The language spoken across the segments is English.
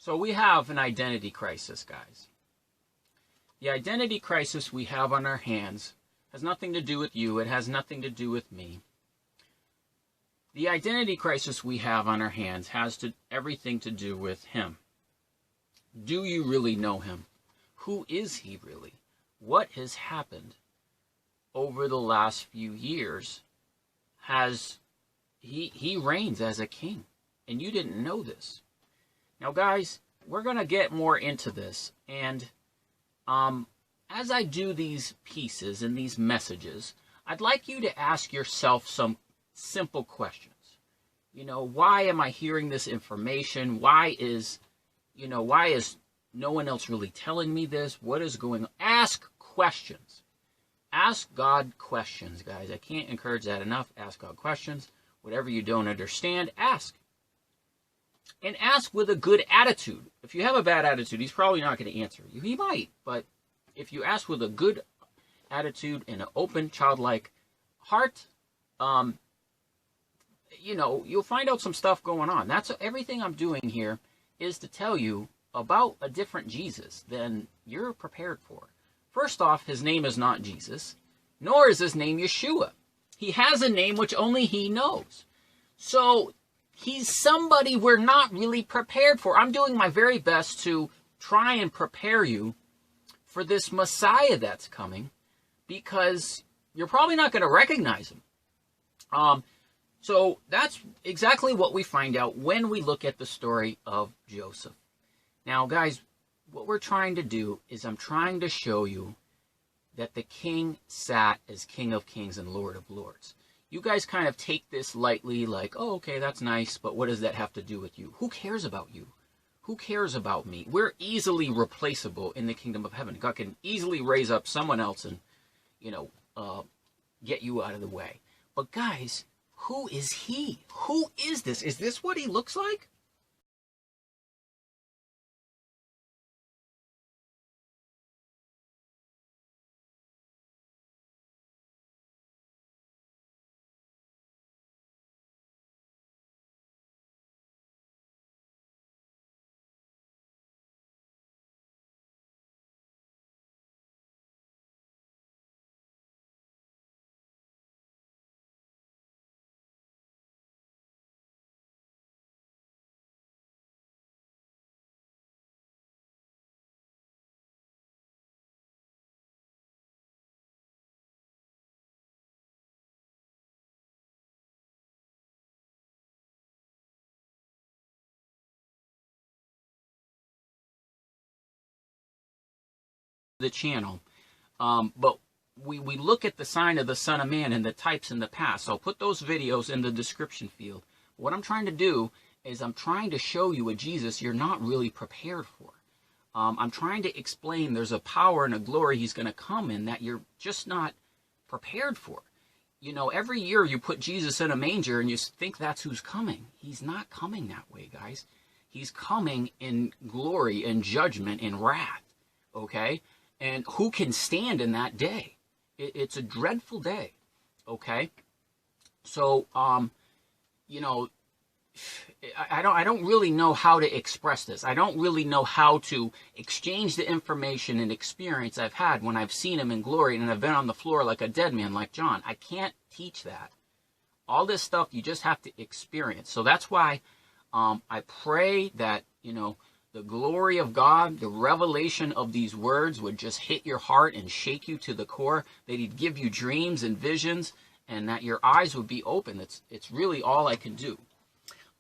So we have an identity crisis, guys. The identity crisis we have on our hands has nothing to do with you. It has nothing to do with me. The identity crisis we have on our hands has everything to do with him. Do you really know him? Who is he really? What has happened over the last few years? He reigns as a king, and you didn't know this. Now, guys, we're going to get more into this, and as I do these pieces and these messages, I'd like you to ask yourself some simple questions. You know, why am I hearing this information? Why is no one else really telling me this? What is going on? Ask questions. Ask God questions, guys. I can't encourage that enough. Ask God questions. Whatever you don't understand, ask. And ask with a good attitude. If you have a bad attitude, he's probably not going to answer you. He might, but if you ask with a good attitude and an open, childlike heart, you'll find out some stuff going on. That's everything I'm doing here is to tell you about a different Jesus than you're prepared for. First off, his name is not Jesus, nor is his name Yeshua. He has a name which only he knows. So he's somebody we're not really prepared for. I'm doing my very best to try and prepare you for this Messiah that's coming, because you're probably not going to recognize him. So that's exactly what we find out when we look at the story of Joseph. Now, guys, what we're trying to do is I'm trying to show you that the king sat as King of Kings and Lord of Lords. You guys kind of take this lightly, like, oh, okay, that's nice, but what does that have to do with you? Who cares about you? Who cares about me? We're easily replaceable in the kingdom of heaven. God can easily raise up someone else and, get you out of the way. But guys, who is he? Who is this? Is this what he looks like? The channel, but we look at the sign of the Son of Man and the types in the past. So I'll put those videos in the description field. What I'm trying to do is I'm trying to show you a Jesus you're not really prepared for. I'm trying to explain there's a power and a glory he's going to come in that you're just not prepared for. Every year you put Jesus in a manger and you think that's who's coming. He's not coming that way, guys. He's coming in glory and judgment and wrath, okay? And who can stand in that day? It's a dreadful day, okay? So, I don't really know how to express this. I don't really know how to exchange the information and experience I've had when I've seen him in glory and I've been on the floor like a dead man like John. I can't teach that. All this stuff you just have to experience. So that's why I pray that, the glory of God, the revelation of these words would just hit your heart and shake you to the core, that he'd give you dreams and visions, and that your eyes would be open. It's really all I can do.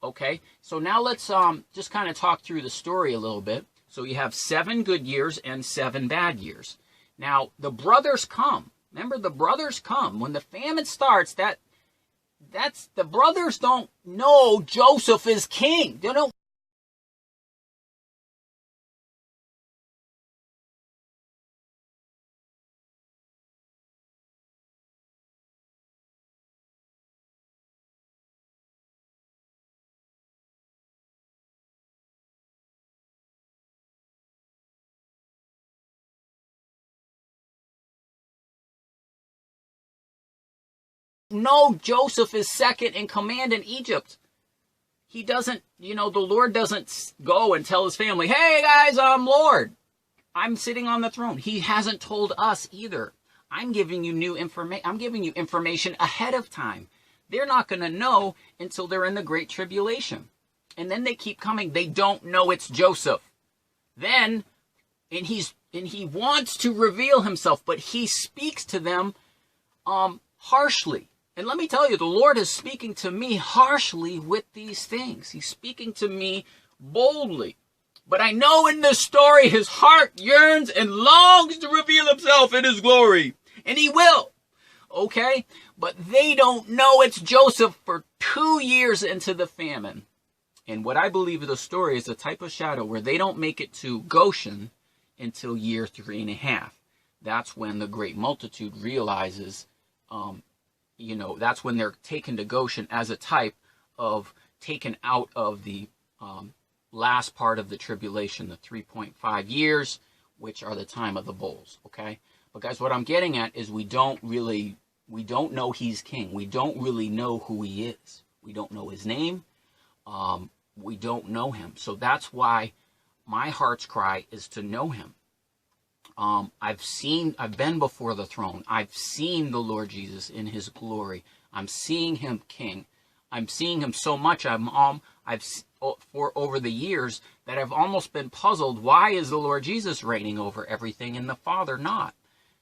Okay, so now let's just kind of talk through the story a little bit. So you have 7 good years and 7 bad years. Now, the brothers come. Remember, the brothers come. When the famine starts, that's the brothers don't know Joseph is king. They don't. No, Joseph is second in command in Egypt. he doesn't, the Lord doesn't go and tell his family, hey guys, I'm Lord. I'm sitting on the throne. He hasn't told us either. I'm giving you new information. I'm giving you information ahead of time. They're not going to know until they're in the Great Tribulation. And then they keep coming. They don't know it's Joseph. Then, and he wants to reveal himself, but he speaks to them harshly. And let me tell you, the Lord is speaking to me harshly with these things. He's speaking to me boldly. But I know in this story, his heart yearns and longs to reveal himself in his glory. And he will. Okay? But they don't know it's Joseph for 2 years into the famine. And what I believe of the story is a type of shadow where they don't make it to Goshen until year 3.5. That's when the great multitude realizes, that's when they're taken to Goshen as a type of taken out of the last part of the tribulation, the 3.5 years, which are the time of the bowls, okay? But guys, what I'm getting at is we don't know he's king. We don't really know who he is. We don't know his name. We don't know him. So that's why my heart's cry is to know him. I've been before the throne. I've seen the Lord Jesus in his glory. I'm seeing him king. I'm seeing him so much. For over the years that I've almost been puzzled. Why is the Lord Jesus reigning over everything and the Father not?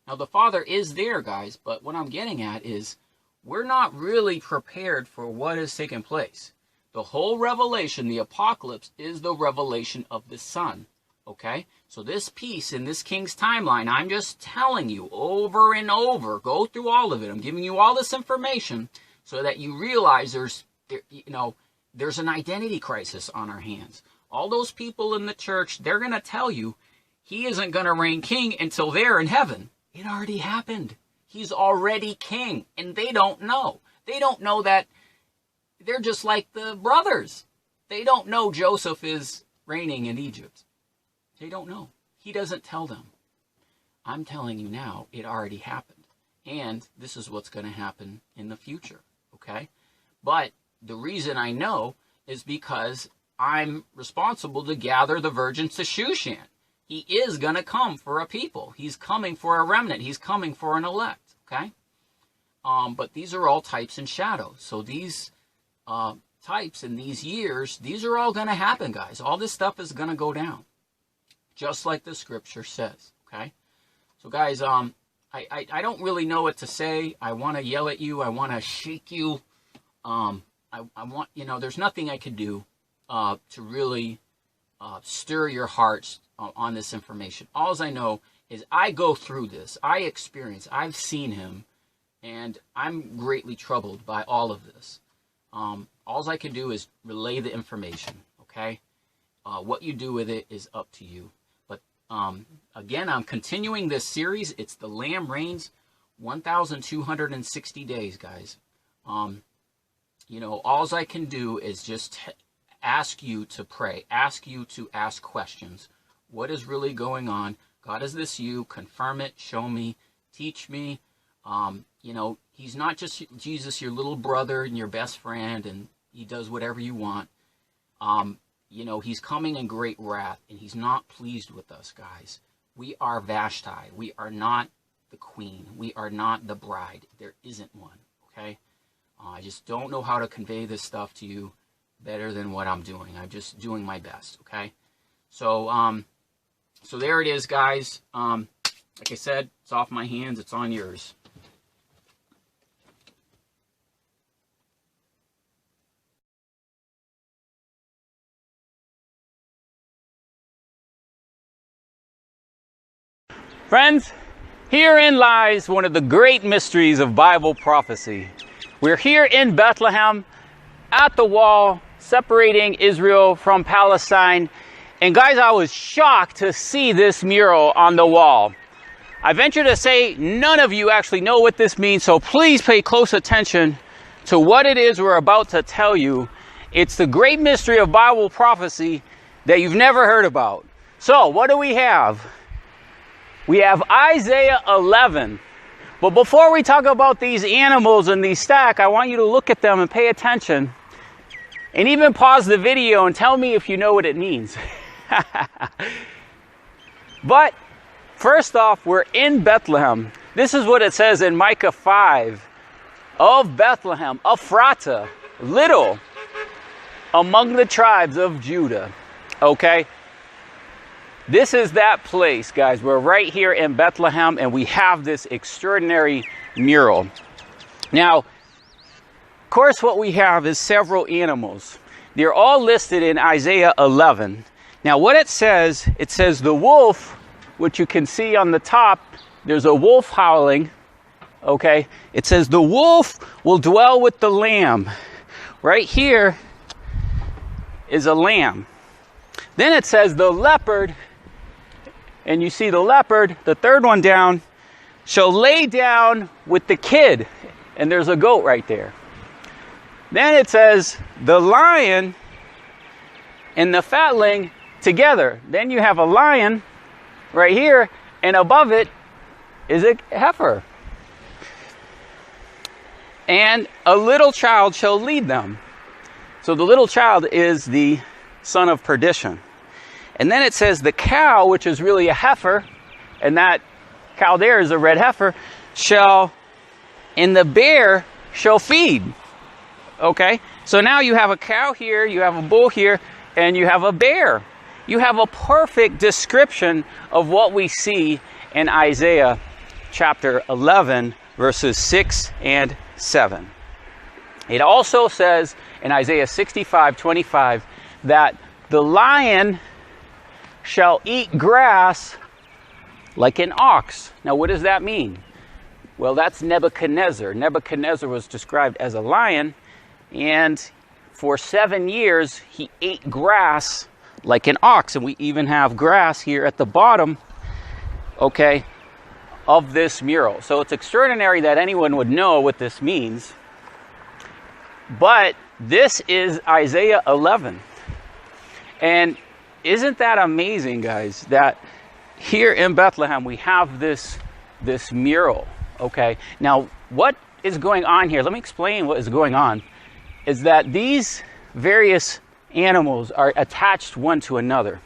Now the Father is there, guys, but what I'm getting at is we're not really prepared for what is taking place. The whole revelation, the apocalypse, is the revelation of the Son. Okay? So this piece in this king's timeline, I'm just telling you over and over, go through all of it. I'm giving you all this information so that you realize there's an identity crisis on our hands. All those people in the church, they're going to tell you he isn't going to reign king until they're in heaven. It already happened. He's already king, and they don't know. They don't know that they're just like the brothers. They don't know Joseph is reigning in Egypt. They don't know. He doesn't tell them. I'm telling you now, it already happened. And this is what's going to happen in the future, okay? But the reason I know is because I'm responsible to gather the virgins to Shushan. He is going to come for a people. He's coming for a remnant. He's coming for an elect, okay? But these are all types and shadows. So these types in these years, these are all going to happen, guys. All this stuff is going to go down, just like the scripture says, okay? So, guys, I don't really know what to say. I want to yell at you. I want to shake you. I want, there's nothing I could do to really stir your hearts on this information. All I know is I go through this. I experience. I've seen him, and I'm greatly troubled by all of this. All I can do is relay the information, okay? What you do with it is up to you. But again, I'm continuing this series. It's the Lamb Reigns, 1,260 days, guys. All I can do is just ask you to pray, ask you to ask questions. What is really going on? God, is this you? Confirm it, show me, teach me. He's not just Jesus, your little brother and your best friend, and he does whatever you want. He's coming in great wrath, and he's not pleased with us, guys. We are Vashti. We are not the queen. We are not the bride. There isn't one, okay? I just don't know how to convey this stuff to you better than what I'm doing. I'm just doing my best, okay? So, so there it is, guys. Like I said, it's off my hands. It's on yours. Friends, herein lies one of the great mysteries of Bible prophecy. We're here in Bethlehem at the wall separating Israel from Palestine. And guys, I was shocked to see this mural on the wall. I venture to say none of you actually know what this means, so please pay close attention to what it is we're about to tell you. It's the great mystery of Bible prophecy that you've never heard about. So, what do we have? We have Isaiah 11. But before we talk about these animals in these stack, I want you to look at them and pay attention. And even pause the video and tell me if you know what it means. But first off, we're in Bethlehem. This is what it says in Micah 5. Of Bethlehem, Ephrata, little among the tribes of Judah. Okay? This is that place, guys. We're right here in Bethlehem, and we have this extraordinary mural. Now, of course, what we have is several animals. They're all listed in Isaiah 11. Now, what it says the wolf, which you can see on the top, there's a wolf howling. Okay? It says the wolf will dwell with the lamb. Right here is a lamb. Then it says the leopard, and you see the leopard, the third one down, shall lay down with the kid. And there's a goat right there. Then it says the lion and the fatling together. Then you have a lion right here, and above it is a heifer. And a little child shall lead them. So the little child is the son of perdition. And then it says the cow, which is really a heifer, and that cow there is a red heifer, and the bear shall feed. Okay? So now you have a cow here, you have a bull here, and you have a bear. You have a perfect description of what we see in Isaiah chapter 11, verses 6 and 7. It also says in Isaiah 65:25 that the lion shall eat grass like an ox. Now, what does that mean? Well, that's Nebuchadnezzar. Nebuchadnezzar was described as a lion, and for 7 years he ate grass like an ox. And we even have grass here at the bottom, okay, of this mural. So it's extraordinary that anyone would know what this means. But this is Isaiah 11. And isn't that amazing, guys, that here in Bethlehem we have this mural, okay? Now, what is going on here? Let me explain what is going on. Is that these various animals are attached one to another.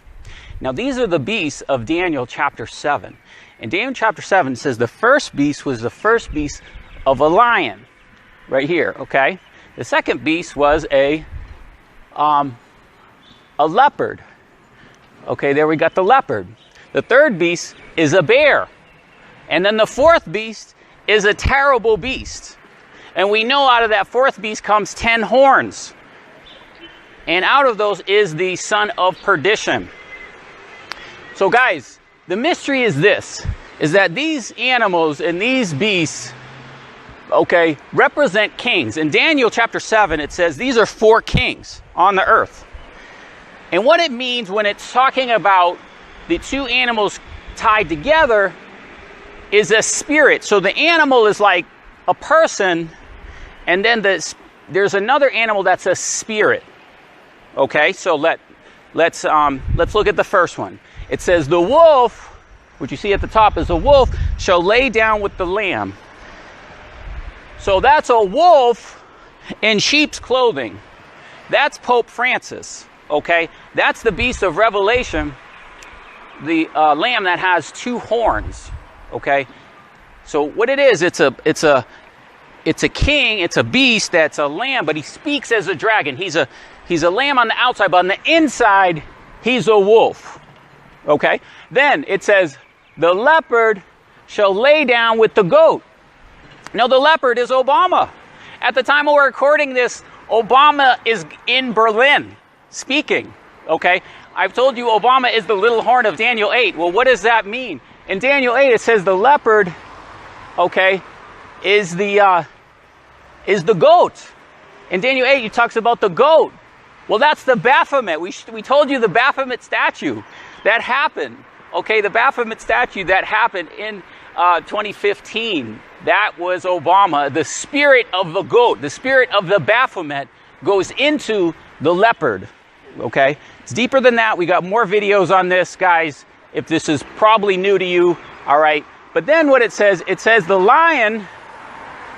Now, these are the beasts of Daniel chapter 7. In Daniel chapter 7, it says the first beast was the first beast of a lion, right here, okay? The second beast was a leopard. Okay, there we got the leopard. The third beast is a bear. And then the fourth beast is a terrible beast. And we know out of that fourth beast comes 10 horns. And out of those is the son of perdition. So guys, the mystery is this, is that these animals and these beasts, okay, represent kings. In Daniel chapter 7, it says these are 4 kings on the earth. And what it means when it's talking about the 2 animals tied together is a spirit. So the animal is like a person, and then there's another animal that's a spirit. Okay, so let's look at the first one. It says the wolf, which you see at the top is a wolf, shall lay down with the lamb. So that's a wolf in sheep's clothing. That's Pope Francis. Okay, that's the beast of Revelation, the lamb that has 2 horns. Okay, so what it is, it's a king, it's a beast that's a lamb, but he speaks as a dragon. He's a lamb on the outside, but on the inside, he's a wolf. Okay, then it says the leopard shall lay down with the goat. Now the leopard is Obama. At the time we're recording this, Obama is in Berlin speaking. Okay, I've told you Obama is the little horn of Daniel 8. Well, what does that mean? In Daniel 8, it says the leopard, okay, is the goat. In Daniel 8, it talks about the goat. Well, that's the Baphomet. We told you the Baphomet statue that happened. Okay, the Baphomet statue that happened in 2015. That was Obama. The spirit of the goat, the spirit of the Baphomet goes into the leopard. Okay, it's deeper than that. We got more videos on this, guys, if this is probably new to you. All right, but then what it says the lion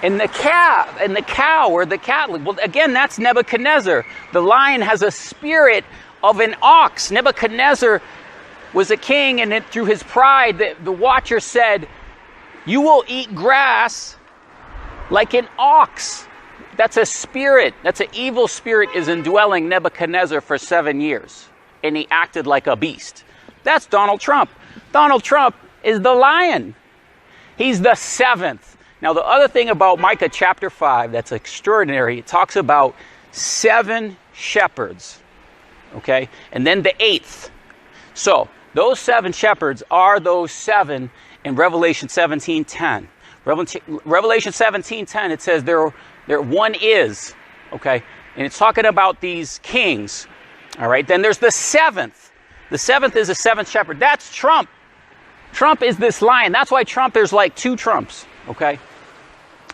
And the cow or the cattle, well, again, that's Nebuchadnezzar. The lion has a spirit of an ox. Nebuchadnezzar was a king, and through his pride, the watcher said, "You will eat grass like an ox." That's a spirit. That's an evil spirit is indwelling Nebuchadnezzar for 7 years. And he acted like a beast. That's Donald Trump. Donald Trump is the lion. He's the seventh. Now, the other thing about Micah chapter 5 that's extraordinary, it talks about 7 shepherds. Okay? And then the 8th. So, those 7 shepherds are those 7 in Revelation 17:10. Revelation 17:10, it says there one is, okay? And it's talking about these kings, all right? Then there's the 7th. The 7th is the 7th shepherd. That's Trump. Trump is this lion. That's why Trump, there's like 2 Trumps, okay?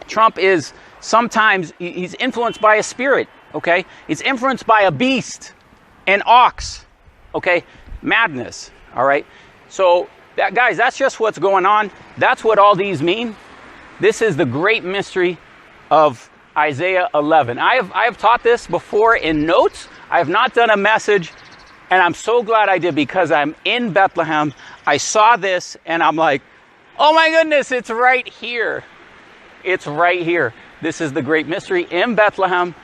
Trump is sometimes, he's influenced by a spirit, okay? He's influenced by a beast, an ox, okay? Madness, all right? So, guys, that's just what's going on. That's what all these mean. This is the great mystery of Isaiah 11. I have taught this before in notes. I have not done a message, and I'm so glad I did because I'm in Bethlehem. I saw this, and I'm like, oh my goodness, it's right here. It's right here. This is the great mystery in Bethlehem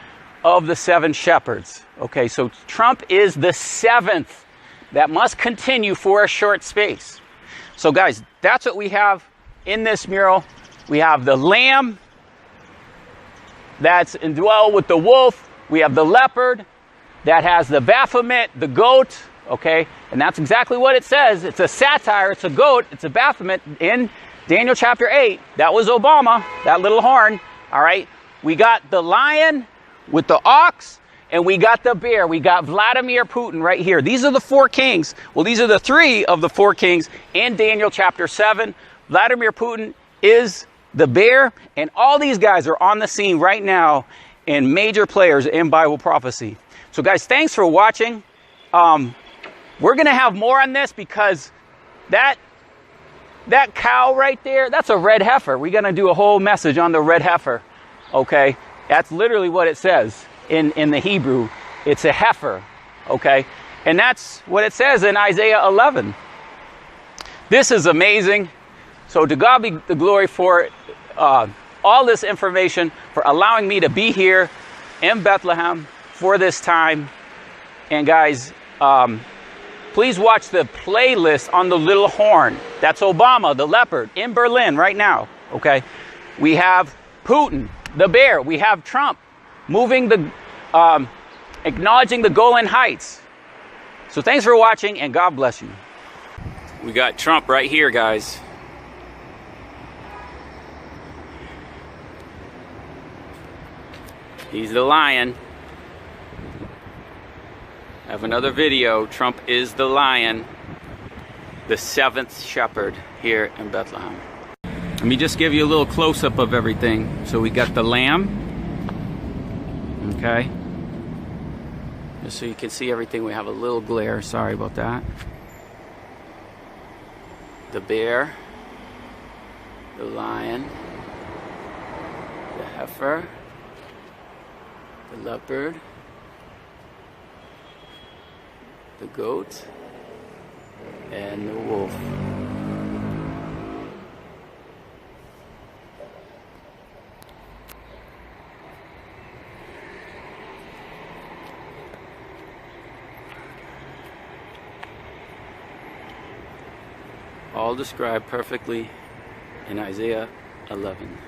of the 7 shepherds. Okay, so Trump is the 7th. That must continue for a short space. So guys, that's what we have in this mural. We have the lamb that's indwelled with the wolf. We have the leopard that has the Baphomet, the goat, okay? And that's exactly what it says. It's a satire, it's a goat, it's a Baphomet in Daniel chapter 8. That was Obama, that little horn, all right? We got the lion with the ox, and we got the bear. We got Vladimir Putin right here. These are the 4 kings. Well, these are the 3 of the 4 kings in Daniel chapter 7. Vladimir Putin is the bear, and all these guys are on the scene right now and major players in Bible prophecy. So guys, thanks for watching. We're going to have more on this because that cow right there, that's a red heifer. We're going to do a whole message on the red heifer. Okay? That's literally what it says in the Hebrew. It's a heifer. Okay? And that's what it says in Isaiah 11. This is amazing. So to God be the glory for all this information, for allowing me to be here in Bethlehem for this time. And guys, please watch the playlist on the little horn. That's Obama, the leopard, in Berlin right now. Okay, we have Putin, the bear. We have Trump moving the, acknowledging the Golan Heights. So thanks for watching, and God bless you. We got Trump right here, guys. He's the lion. I have another video. Trump is the lion, the 7th shepherd here in Bethlehem. Let me just give you a little close-up of everything. So we got the lamb, okay? Just so you can see everything. We have a little glare, sorry about that. The bear, the lion, the heifer, the leopard, the goat, and the wolf. All described perfectly in Isaiah 11.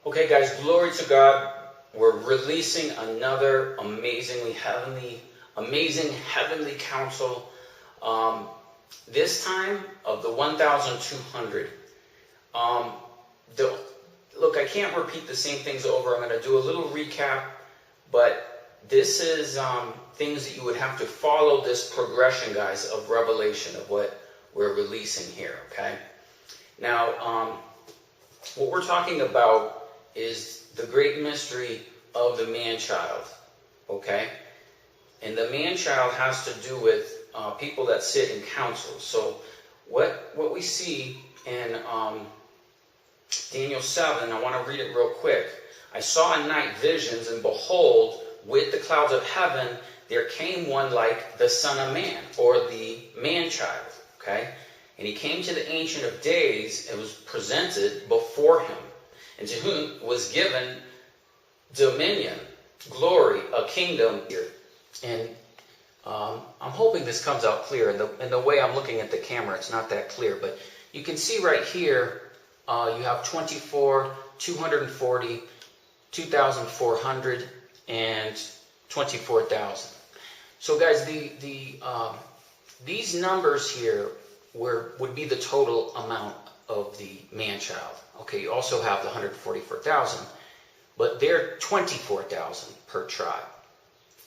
Okay, guys, glory to God. We're releasing another amazing heavenly counsel. This time of the 1,200. Look, I can't repeat the same things over. I'm going to do a little recap, but this is things that you would have to follow this progression, guys, of revelation of what we're releasing here, okay? Now, what we're talking about is the great mystery of the man-child, okay? And the man-child has to do with people that sit in council. So what we see in Daniel 7, I want to read it real quick. I saw in night visions, and behold, with the clouds of heaven, there came one like the Son of Man, or the man-child, okay? And he came to the Ancient of Days and was presented before him, and to whom was given dominion, glory, a kingdom. And I'm hoping this comes out clear. And the way I'm looking at the camera, it's not that clear. But you can see right here, you have 24, 240, 2,400, and 24,000. So guys, these numbers here would be the total amount of the man-child. Okay, you also have the 144,000, but they're 24,000 per tribe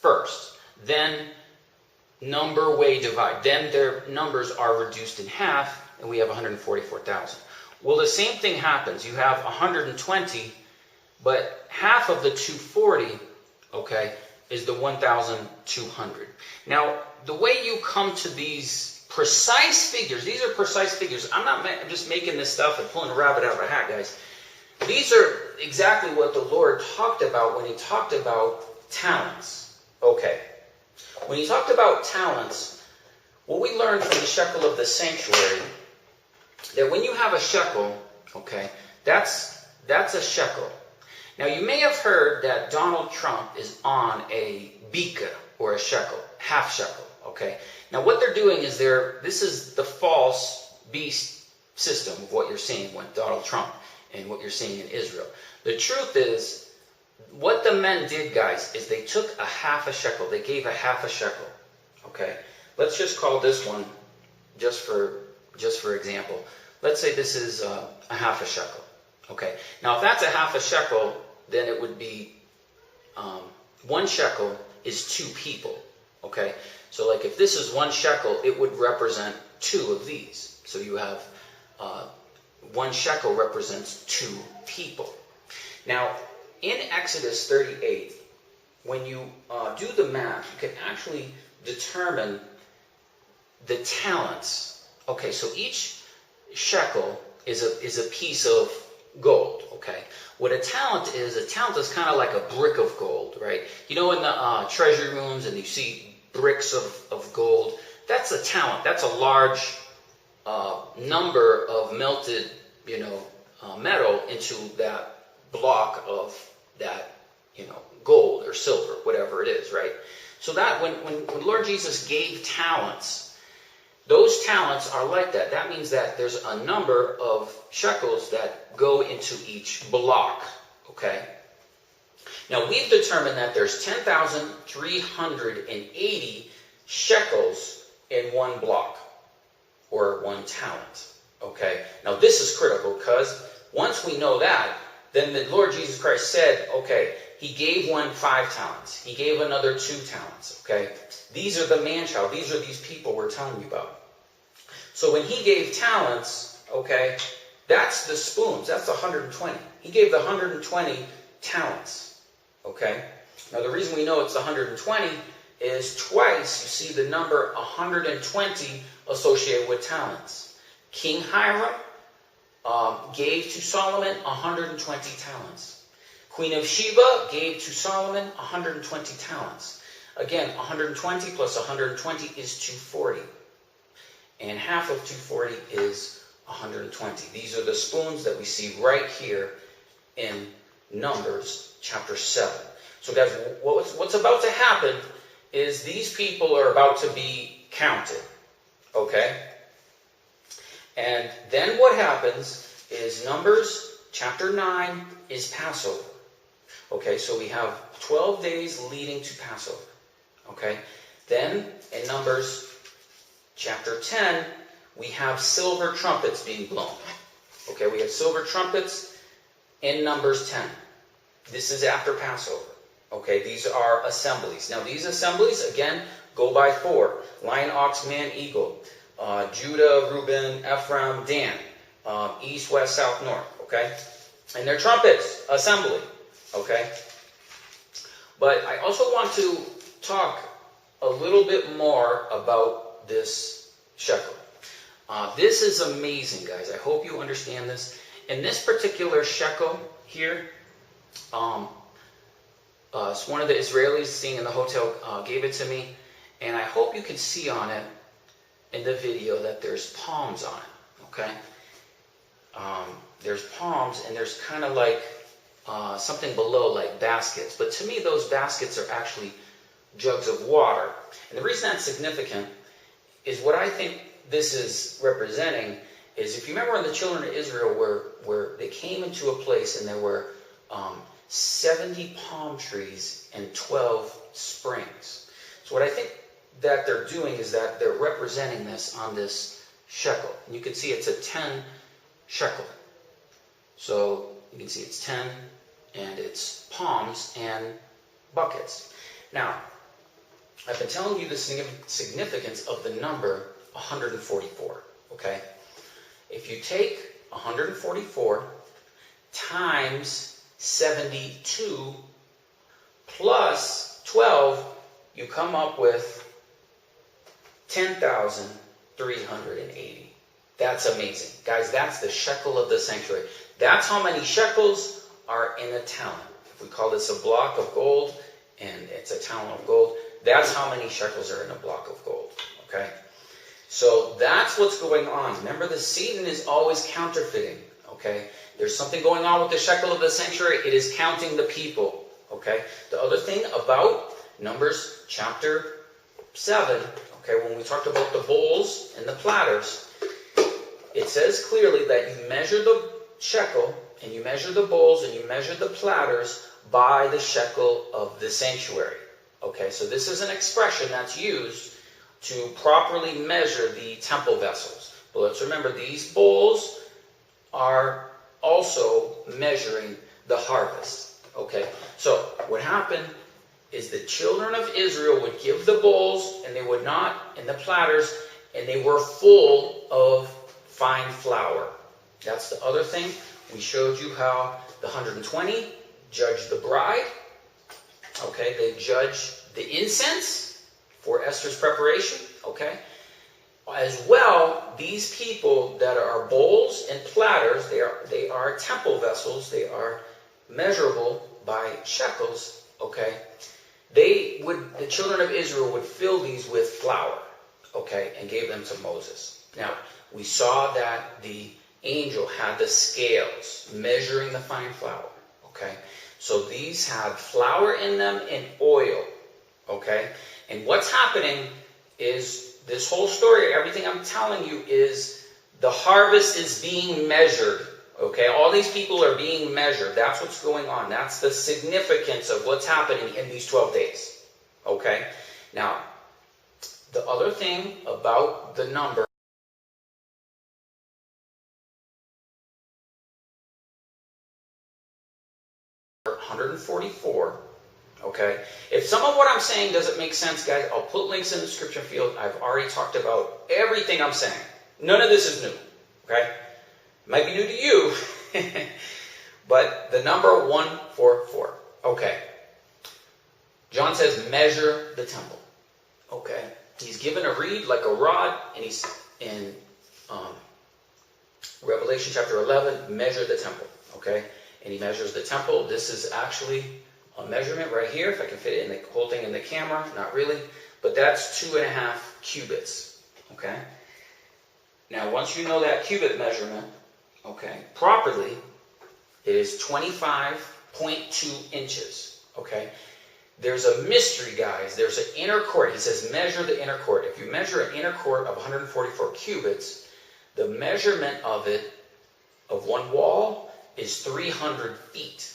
first. Then number, way, divide. Then their numbers are reduced in half, and we have 144,000. Well, the same thing happens. You have 120, but half of the 240, okay, is the 1,200. Now, the way you come to these precise figures, these are precise figures. I'm just making this stuff and pulling a rabbit out of a hat, guys. These are exactly what the Lord talked about when he talked about talents. Okay. When he talked about talents, what we learned from the shekel of the sanctuary, that when you have a shekel, okay, that's a shekel. Now, you may have heard that Donald Trump is on a bika, or a shekel, half shekel, okay? Now, what they're doing is this is the false beast system of what you're seeing with Donald Trump and what you're seeing in Israel. The truth is, what the men did, guys, is they took a half a shekel. They gave a half a shekel, okay? Let's just call this one, just for example. Let's say this is a half a shekel, okay? Now, if that's a half a shekel, then it would be 1 shekel is 2 people, okay? So, like, if this is 1 shekel, it would represent 2 of these. So you have 1 shekel represents 2 people. Now, in Exodus 38, when you do the math, you can actually determine the talents. Okay, so each shekel is a piece of gold, okay? What a talent is kind of like a brick of gold, right? You know, in the treasury rooms, and you see bricks of gold, that's a talent. That's a large number of melted, metal into that block of that, gold or silver, whatever it is, right? So that when Lord Jesus gave talents, those talents are like that. That means that there's a number of shekels that go into each block, okay? Now, we've determined that there's 10,380 shekels in 1 block, or 1 talent, okay? Now, this is critical, because once we know that, then the Lord Jesus Christ said, okay, he gave one 5 talents. He gave another 2 talents, okay? These are the man-child. These are these people we're telling you about. So when he gave talents, okay, that's the spoons. That's the 120. He gave the 120 talents. Okay? Now, the reason we know it's 120 is twice you see the number 120 associated with talents. King Hiram gave to Solomon 120 talents. Queen of Sheba gave to Solomon 120 talents. Again, 120 plus 120 is 240. And half of 240 is 120. These are the spoons that we see right here in Numbers chapter 7. So guys, what's about to happen is these people are about to be counted. Okay? And then what happens is Numbers chapter 9 is Passover. Okay, so we have 12 days leading to Passover. Okay, then in Numbers chapter 10, we have silver trumpets being blown. Okay, we have silver trumpets in Numbers 10. This is after Passover. Okay, these are assemblies. Now these assemblies, again, go by 4. Lion, ox, man, eagle. Judah, Reuben, Ephraim, Dan. East, west, south, north. Okay? And they're trumpets, assembly. Okay? But I also want to talk a little bit more about this shekel. This is amazing, guys. I hope you understand this. In this particular shekel here, it's one of the Israelis staying in the hotel gave it to me, and I hope you can see on it in the video that there's palms on it. Okay, there's palms, and there's kind of like something below, like baskets. But to me, those baskets are actually jugs of water. And the reason that's significant is what I think this is representing is, if you remember when the children of Israel where they came into a place and there were 70 palm trees and 12 springs. So what I think that they're doing is that they're representing this on this shekel. And you can see it's a 10 shekel. So you can see it's 10, and it's palms and buckets. Now, I've been telling you the significance of the number 144. Okay? If you take 144 times 72 plus 12, you come up with 10,380. That's amazing. Guys, that's the shekel of the sanctuary. That's how many shekels are in a talent. If we call this a block of gold, and it's a talent of gold, that's how many shekels are in a block of gold. Okay? So that's what's going on. Remember, the Satan is always counterfeiting. Okay? There's something going on with the shekel of the sanctuary. It is counting the people. Okay? The other thing about Numbers chapter 7, okay, when we talked about the bowls and the platters, it says clearly that you measure the shekel, and you measure the bowls, and you measure the platters by the shekel of the sanctuary. Okay, so this is an expression that's used to properly measure the temple vessels. But let's remember, these bowls are also measuring the harvest. Okay, so what happened is the children of Israel would give the bowls, and they would not, and the platters, and they were full of fine flour. That's the other thing. We showed you how the 120 judged the bride. Okay, they judged the incense for Esther's preparation. Okay, as well, these people that are bowls and platters, they are temple vessels. They are measurable by shekels. Okay, the children of Israel would fill these with flour. Okay, and gave them to Moses. Now, we saw that the angel had the scales measuring the fine flour. Okay, so these have flour in them and oil. Okay, and what's happening is this whole story, everything I'm telling you, is the harvest is being measured. Okay, all these people are being measured. That's what's going on. That's the significance of what's happening in these 12 days. Okay, now, the other thing about the number 144, okay? If some of what I'm saying doesn't make sense, guys, I'll put links in the description field. I've already talked about everything I'm saying. None of this is new, okay? It might be new to you, but the number 144, okay. John says, measure the temple, okay? He's given a reed like a rod, and he's in Revelation chapter 11, measure the temple, okay? And he measures the temple. This is actually a measurement right here, if I can fit it in the whole thing in the camera. Not really, but that's 2.5 cubits, okay? Now, once you know that cubit measurement, okay, properly, it is 25.2 inches, okay? There's a mystery, guys. There's an inner court. He says, measure the inner court. If you measure an inner court of 144 cubits, the measurement of it, of one wall, is 300 feet.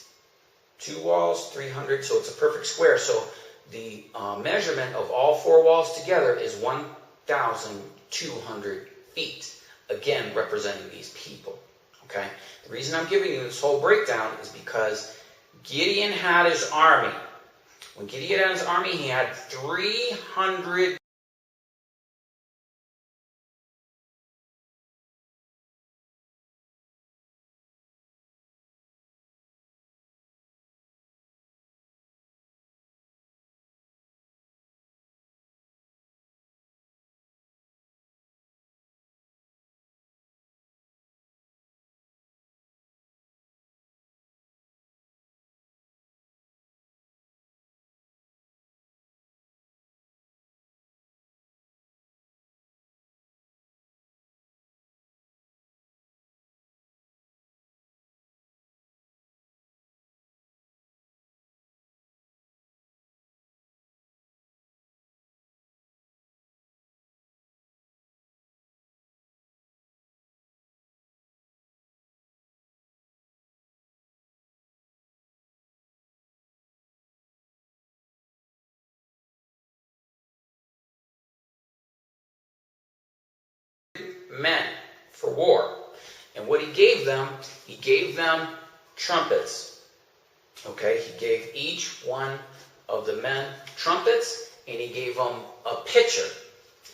2 walls, 300, so it's a perfect square. So the measurement of all 4 walls together is 1,200 feet. Again, representing these people. Okay? The reason I'm giving you this whole breakdown is because Gideon had his army. When Gideon had his army, he had 300 men for war. And what he gave them trumpets. Okay, he gave each one of the men trumpets, and he gave them a pitcher.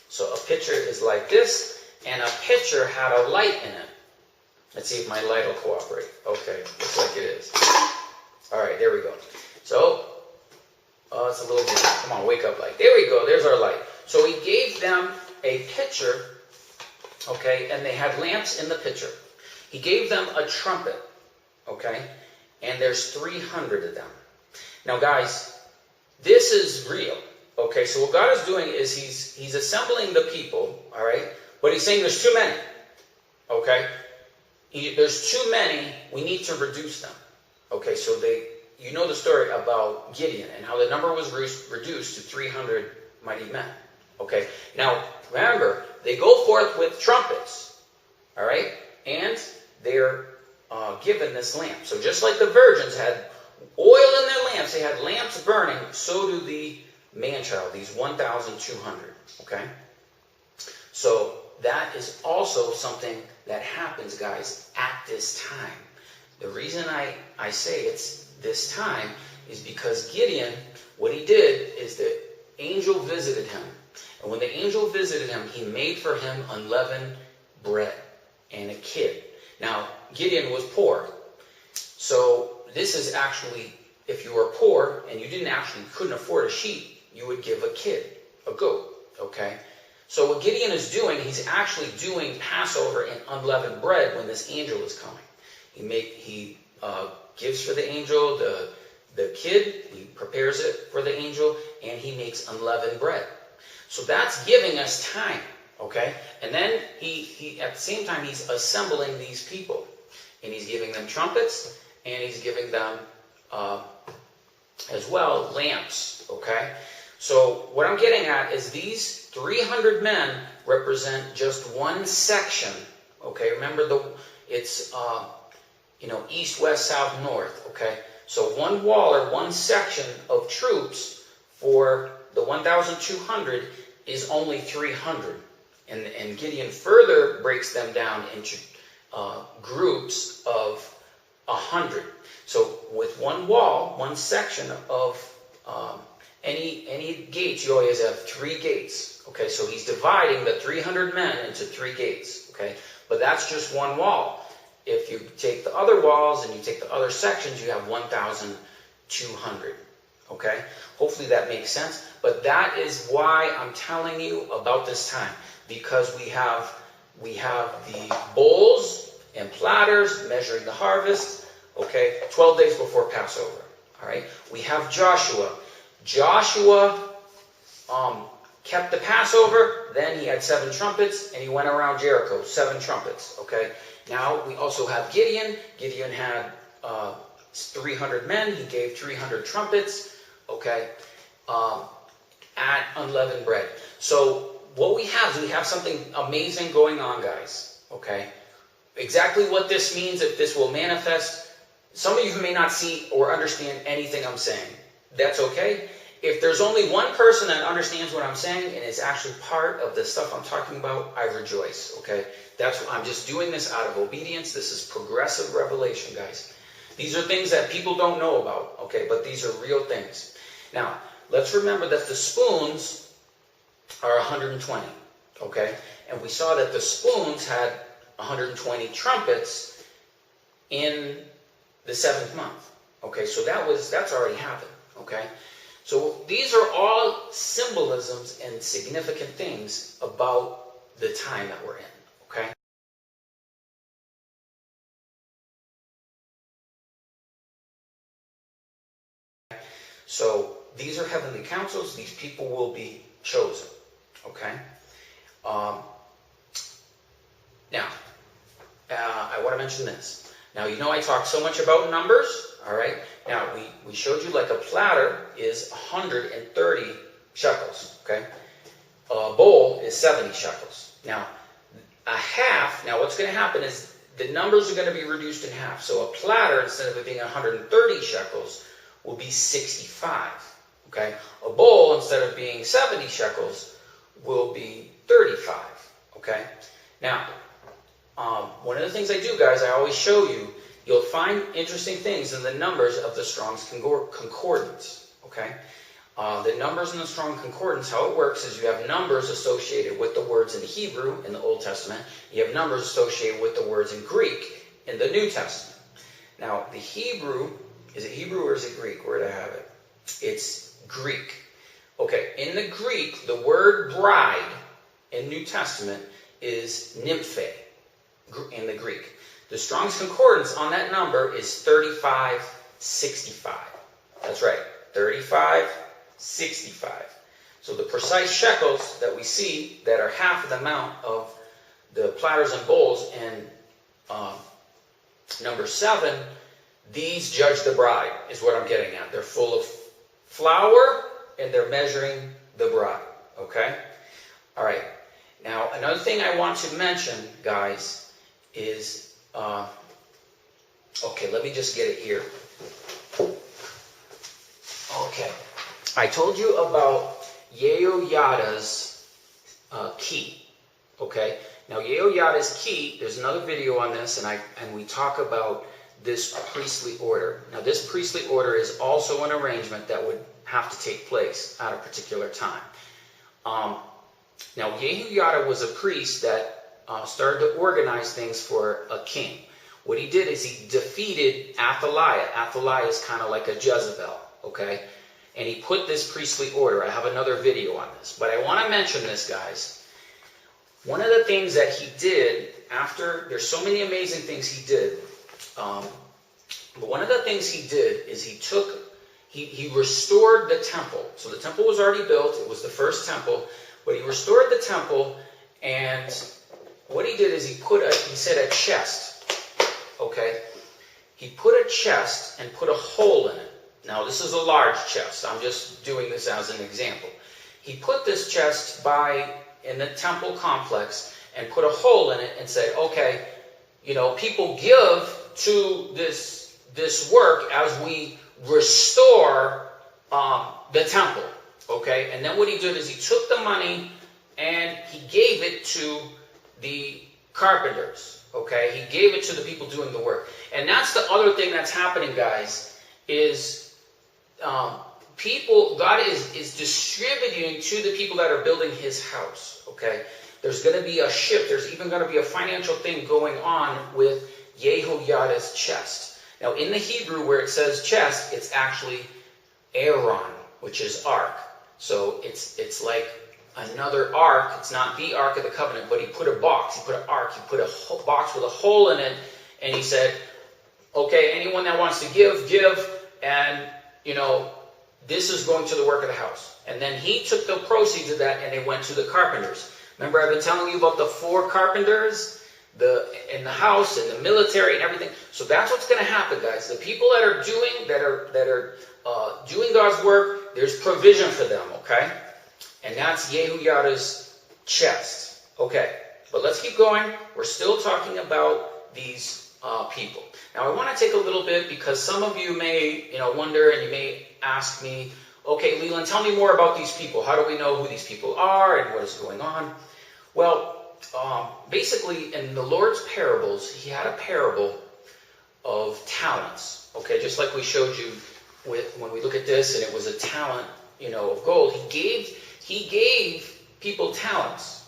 So a pitcher is like this, and a pitcher had a light in it. Let's see if my light will cooperate. Okay, looks like it is. Alright, there we go. So, it's a little different. Come on, wake up light. There we go, there's our light. So he gave them a pitcher, okay, and they had lamps in the pitcher. He gave them a trumpet, okay, and there's 300 of them. Now guys, this is real, okay, so what God is doing is he's assembling the people, all right, but he's saying there's too many, okay, there's too many, we need to reduce them, okay, so you know the story about Gideon and how the number was reduced to 300 mighty men, okay, now remember, they go forth with trumpets, all right, and they're given this lamp. So just like the virgins had oil in their lamps, they had lamps burning, so do the man-child, these 1,200, okay? So that is also something that happens, guys, at this time. The reason I say it's this time is because Gideon, what he did is the angel visited him. And when the angel visited him, he made for him unleavened bread and a kid. Now, Gideon was poor. So this is actually, if you were poor and you couldn't afford a sheep, you would give a kid, a goat, okay? So what Gideon is doing, he's actually doing Passover and unleavened bread when this angel is coming. He gives for the angel the kid, he prepares it for the angel, and he makes unleavened bread. So that's giving us time, okay? And then he at the same time, he's assembling these people. And he's giving them trumpets, and he's giving them, as well, lamps, okay? So what I'm getting at is these 300 men represent just one section, okay? Remember, it's east, west, south, north, okay? So one wall or one section of troops for the 1,200 is only 300. And Gideon further breaks them down into groups of 100. So with one wall, one section of any gates, you always have 3 gates. Okay, so he's dividing the 300 men into 3 gates. Okay, but that's just one wall. If you take the other walls and you take the other sections, you have 1,200. Okay, hopefully that makes sense. But that is why I'm telling you about this time, because we have the bowls and platters measuring the harvest. Okay, 12 days before Passover. All right, we have Joshua. Joshua kept the Passover. Then he had 7 trumpets, and he went around Jericho. 7 trumpets. Okay. Now we also have Gideon. Gideon had 300 men. He gave 300 trumpets. Okay, at unleavened bread. So what we have is we have something amazing going on, guys. Okay, exactly what this means, if this will manifest. Some of you may not see or understand anything I'm saying. That's okay. If there's only one person that understands what I'm saying and is actually part of the stuff I'm talking about, I rejoice, okay? I'm just doing this out of obedience. This is progressive revelation, guys. These are things that people don't know about, okay? But these are real things. Now, let's remember that the spoons are 120, okay? And we saw that the spoons had 120 trumpets in the 7th month, okay? So that's already happened, okay? So these are all symbolisms and significant things about the time that we're in, okay? So these are heavenly councils. These people will be chosen, okay? Now, I want to mention this. Now, you know I talk so much about numbers, all right? Now, we showed you like a platter is 130 shekels, okay? A bowl is 70 shekels. Now, a half, now what's going to happen is the numbers are going to be reduced in half. So a platter, instead of it being 130 shekels, will be 65, okay? A bowl, instead of being 70 shekels, will be 35, okay? Now, one of the things I do, guys, I always show you, you'll find interesting things in the numbers of the Strong's Concordance, okay? The numbers in the Strong Concordance, how it works is you have numbers associated with the words in Hebrew in the Old Testament. You have numbers associated with the words in Greek in the New Testament. Now, the Hebrew, is it Hebrew or is it Greek? Where do I have it? It's Greek. Okay, in the Greek, the word bride in New Testament is nymphe in the Greek. The Strong's Concordance on that number is 3565. That's right, 3565. So the precise shekels that we see that are half of the amount of the platters and bowls in number 7, these judge the bride, is what I'm getting at. They're full of flour and they're measuring the bride, okay? All right. Now, another thing I want to mention, guys, is, okay, let me just get it here. Okay. I told you about Yehoiada's key, okay? Now, Yehoiada's key, there's another video on this, and we talk about this priestly order. Now, this priestly order is also an arrangement that would have to take place at a particular time. Now, Yehoiada was a priest that started to organize things for a king. What he did is he defeated Athaliah. Athaliah is kind of like a Jezebel, okay? And he put this priestly order. I have another video on this. But I want to mention this, guys. One of the things that he did after, there's so many amazing things he did. But one of the things he did is he restored the temple. So the temple was already built. It was the first temple. But he restored the temple, and what he did is he said a chest, okay? He put a chest and put a hole in it. Now, this is a large chest. I'm just doing this as an example. He put this chest in the temple complex and put a hole in it and said, okay, you know, people give to this work as we restore the temple, okay? And then what he did is he took the money and he gave it to the carpenters, okay? He gave it to the people doing the work. And that's the other thing that's happening, guys, is God is distributing to the people that are building his house, okay? There's going to be a shift. There's even going to be a financial thing going on with Yehoiada's chest. Now, in the Hebrew, where it says chest, it's actually Aaron, which is ark. So it's like another ark. It's not the Ark of the Covenant, but he put a box. He put an ark. He put a box with a hole in it, and he said, okay, anyone that wants to give, and, you know, this is going to the work of the house. And then he took the proceeds of that, and they went to the carpenters. Remember, I've been telling you about the 4 carpenters in the house, and the military, and everything. So that's what's going to happen, guys. The people that are doing God's work, there's provision for them, okay? And that's Yehoiada's chest. Okay, but let's keep going. We're still talking about these people. Now, I want to take a little bit because some of you may, wonder, and you may ask me, okay, Leeland, tell me more about these people. How do we know who these people are and what is going on? Well, basically, in the Lord's parables, he had a parable of talents. Okay, just like we showed you when we look at this, and it was a talent, of gold. He gave people talents,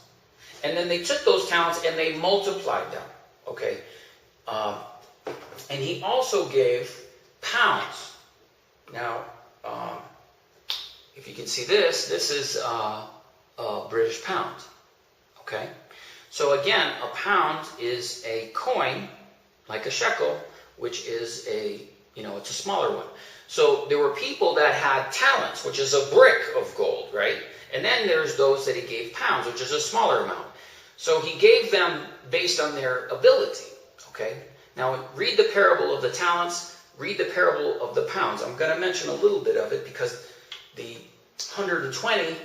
and then they took those talents and they multiplied them. Okay, and he also gave pounds. Now, if you can see this is a British pound. Okay, so again, a pound is a coin, like a shekel, which is it's a smaller one. So there were people that had talents, which is a brick of gold, right? And then there's those that he gave pounds, which is a smaller amount. So he gave them based on their ability, okay? Now, read the parable of the talents, read the parable of the pounds. I'm going to mention a little bit of it because the 120,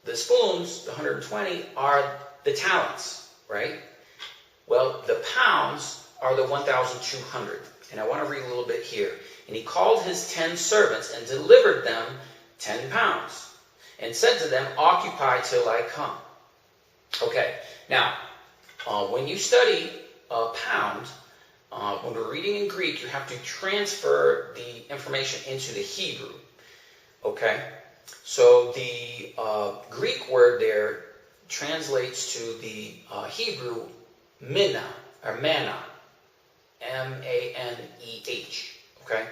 the spoons, the 120 are the talents, right? Well, the pounds are the 1,200. And I want to read a little bit here. And he called his 10 servants and delivered them 10 pounds and said to them, occupy till I come. Okay, now, when you study a pound, when we're reading in Greek, you have to transfer the information into the Hebrew. Okay, so the Greek word there translates to the Hebrew minna, or manna. M-A-N-E-H, okay?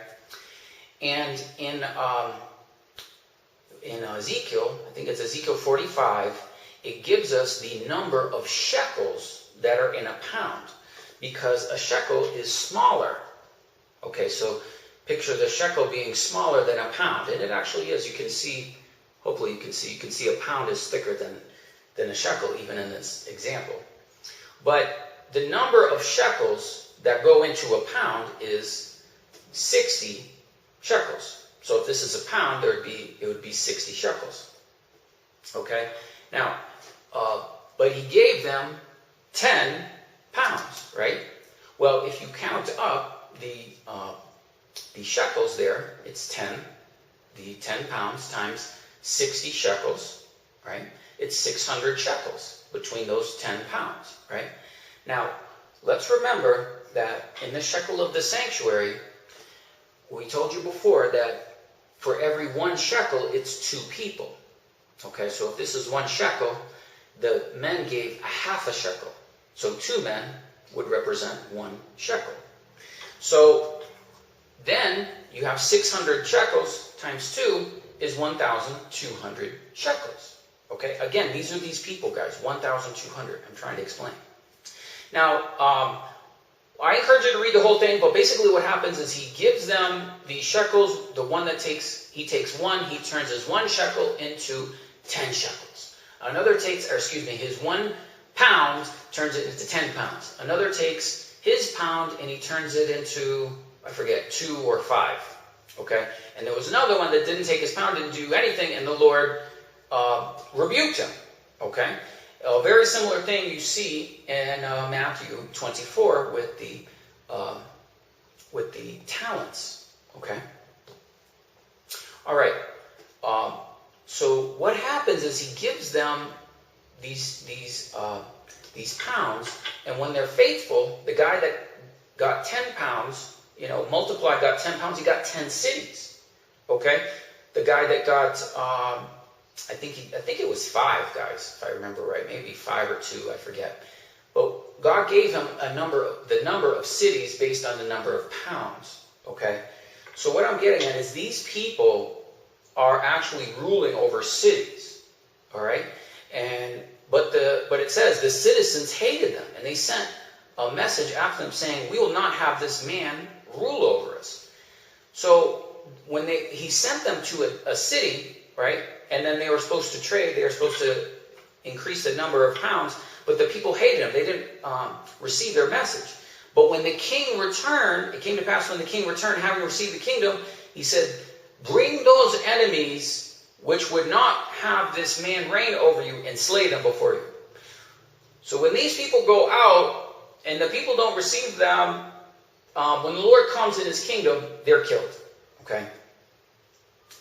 And in Ezekiel, I think it's Ezekiel 45, it gives us the number of shekels that are in a pound, because a shekel is smaller. Okay, so picture the shekel being smaller than a pound, and it actually is. You can see, hopefully you can see a pound is thicker than a shekel, even in this example. But the number of shekels that go into a pound is 60 shekels. So if this is a pound, it would be 60 shekels. Okay? Now, but he gave them 10 pounds, right? Well, if you count up the shekels there, it's 10. The 10 pounds times 60 shekels, right? It's 600 shekels between those 10 pounds, right? Now, let's remember that in the shekel of the sanctuary, we told you before that for every 1 shekel, it's 2 people. Okay, so if this is 1 shekel, the men gave a half a shekel. So 2 men would represent 1 shekel. So then you have 600 shekels times 2 is 1,200 shekels. Okay, again, these are these people, guys, 1,200. I'm trying to explain. Now, I encourage you to read the whole thing, but basically what happens is he gives them the shekels, the one that he takes 1, he turns his 1 shekel into 10 shekels. Another takes, his 1 pound turns it into 10 pounds. Another takes his pound and he turns it into, I forget, 2 or 5. Okay? And there was another one that didn't take his pound, didn't do anything, and the Lord rebuked him. Okay? A very similar thing you see in Matthew 24 with the talents. Okay. All right. So what happens is he gives them these pounds, and when they're faithful, the guy that got 10 pounds, multiplied, got 10 pounds, he got 10 cities. Okay. The guy that got I think it was 5 guys, if I remember right, maybe 5 or 2, I forget. But God gave him the number of cities based on the number of pounds. Okay, so what I'm getting at is these people are actually ruling over cities. All right, but it says the citizens hated them, and they sent a message after them saying, "We will not have this man rule over us." So when he sent them to a city, right? And then they were supposed to trade. They were supposed to increase the number of pounds. But the people hated him. They didn't receive their message. But when the king returned, it came to pass when the king returned, having received the kingdom, he said, bring those enemies which would not have this man reign over you and slay them before you. So when these people go out and the people don't receive them, when the Lord comes in his kingdom, they're killed. Okay?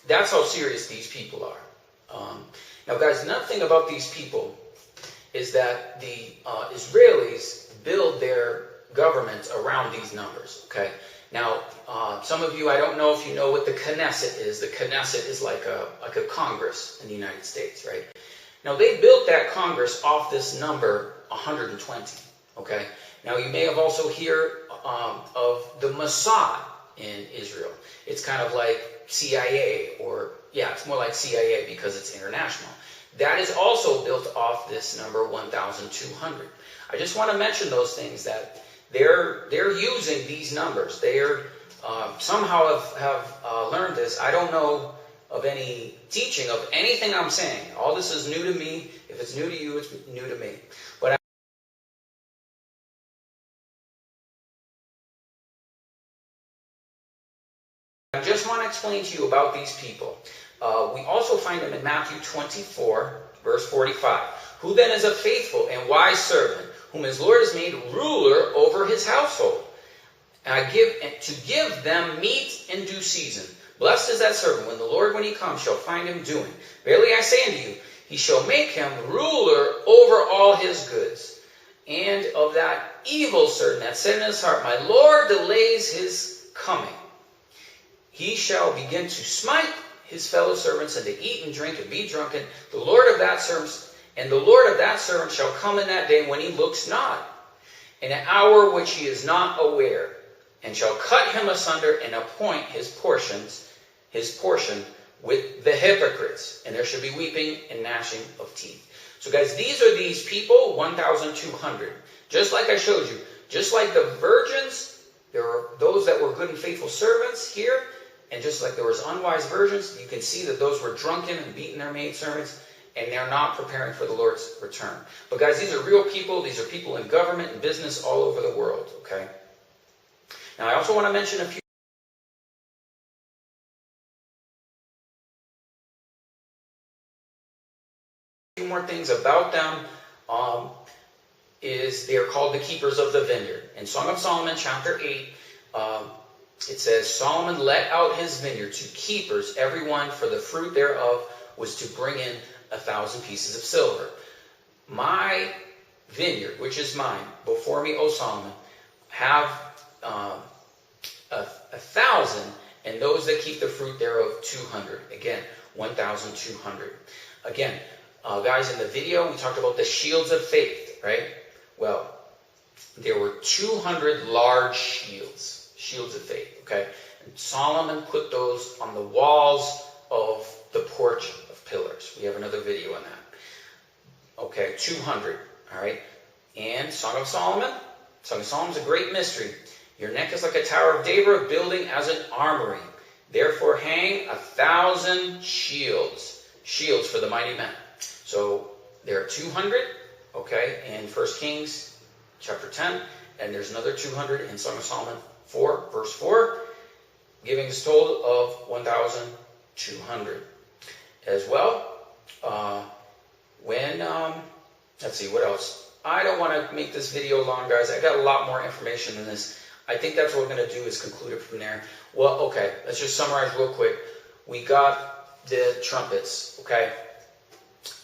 That's how serious these people are. Now, guys, another thing about these people is that the Israelis build their government around these numbers. Okay? Now, some of you, I don't know if you know what the Knesset is. The Knesset is like a Congress in the United States, right? Now, they built that Congress off this number 120. Okay? Now, you may have also heard of the Mossad in Israel. It's kind of like CIA, or, yeah, it's more like CIA because it's international. That is also built off this number 1,200. I just want to mention those things, that they're using these numbers. They're somehow have learned this. I don't know of any teaching of anything I'm saying. All this is new to me. If it's new to you, it's new to me. But I just want to explain to you about these people. We also find them in Matthew 24, verse 45. Who then is a faithful and wise servant, whom his Lord has made ruler over his household, and to give them meat in due season? Blessed is that servant, when the Lord, when he comes, shall find him doing. Verily I say unto you, he shall make him ruler over all his goods. And of that evil servant that said in his heart, my Lord delays his coming, he shall begin to smite his fellow servants, and to eat and drink and be drunken. The Lord of that servant shall come in that day when he looks not, in an hour which he is not aware, and shall cut him asunder and appoint his portion with the hypocrites. And there shall be weeping and gnashing of teeth. So guys, these are these people, 1,200. Just like I showed you, just like the virgins, there are those that were good and faithful servants here. And just like there was unwise virgins, you can see that those were drunken and beating their maidservants, and they're not preparing for the Lord's return. But guys, these are real people. These are people in government and business all over the world. Okay. Now, I also want to mention a few more things about them. They are called the keepers of the vineyard. In Song of Solomon, chapter 8. It says, Solomon let out his vineyard to keepers, every one for the fruit thereof was to bring in 1,000 pieces of silver. My vineyard, which is mine, before me, O Solomon, have 1,000, and those that keep the fruit thereof 200. Again, 1,200. Again, guys, in the video, we talked about the shields of faith, right? Well, there were 200 large shields of faith, okay? And Solomon put those on the walls of the porch of pillars. We have another video on that. Okay, 200, all right? And Song of Solomon is a great mystery. Your neck is like a tower of David, building as an armory. Therefore hang 1,000 shields for the mighty men. So there are 200, okay, in 1 Kings chapter 10, and there's another 200 in Song of Solomon 4, verse 4, giving us total of 1,200. As well, let's see, what else? I don't want to make this video long, guys. I got a lot more information than this. I think that's what we're going to do, is conclude it from there. Well, okay, let's just summarize real quick. We got the trumpets, okay?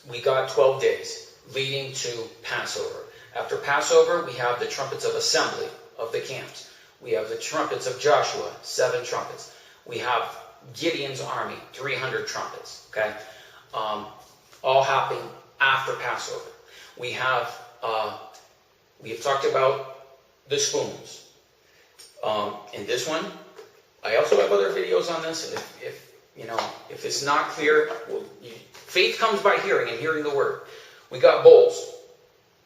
We got 12 days leading to Passover. After Passover, we have the trumpets of assembly of the camps. We have the trumpets of Joshua, 7 trumpets. We have Gideon's army, 300 trumpets, okay? All happening after Passover. We have talked about the spoons. In this one, I also have other videos on this. If it's not clear, faith comes by hearing, and hearing the word. We got bowls,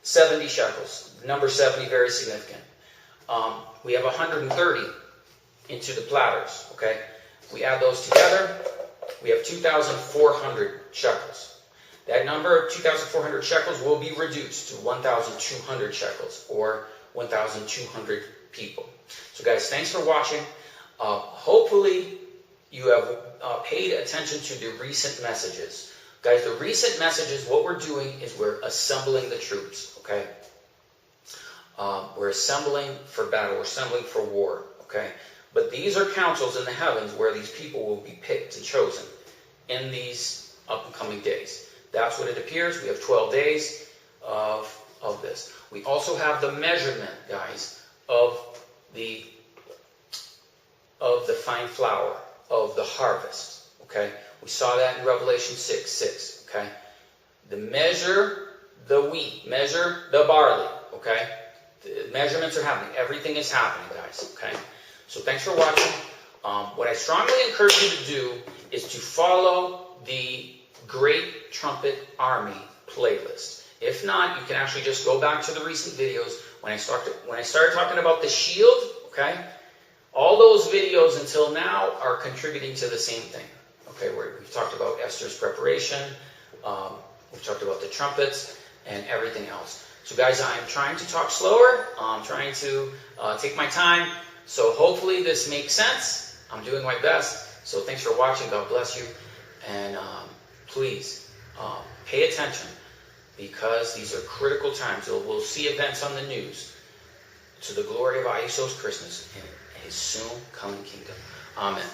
70 shekels. Number 70, very significant. We have 130 into the platters, okay? We add those together, we have 2,400 shekels. That number, 2,400 shekels, will be reduced to 1,200 shekels, or 1,200 people. So guys, thanks for watching. Hopefully you have paid attention to the recent messages. Guys, the recent messages, what we're doing is we're assembling the troops, okay? We're assembling for battle. We're assembling for war. Okay? But these are councils in the heavens where these people will be picked and chosen in these upcoming days. That's what it appears. We have 12 days of this. We also have the measurement, guys, of the fine flour, of the harvest. Okay? We saw that in Revelation 6:6. Okay? Measure the wheat, measure the barley. Okay? The measurements are happening. Everything is happening, guys. Okay? So thanks for watching. What I strongly encourage you to do is to follow the Great Trumpet Army playlist. If not, you can actually just go back to the recent videos. When I started talking about the shield, okay, all those videos until now are contributing to the same thing. Okay, we've talked about Esther's preparation, we've talked about the trumpets, and everything else. So guys, I'm trying to talk slower. I'm trying to take my time. So hopefully this makes sense. I'm doing my best. So thanks for watching. God bless you. And please pay attention, because these are critical times. We'll see events on the news to the glory of Iesous Christmas and his soon coming kingdom. Amen.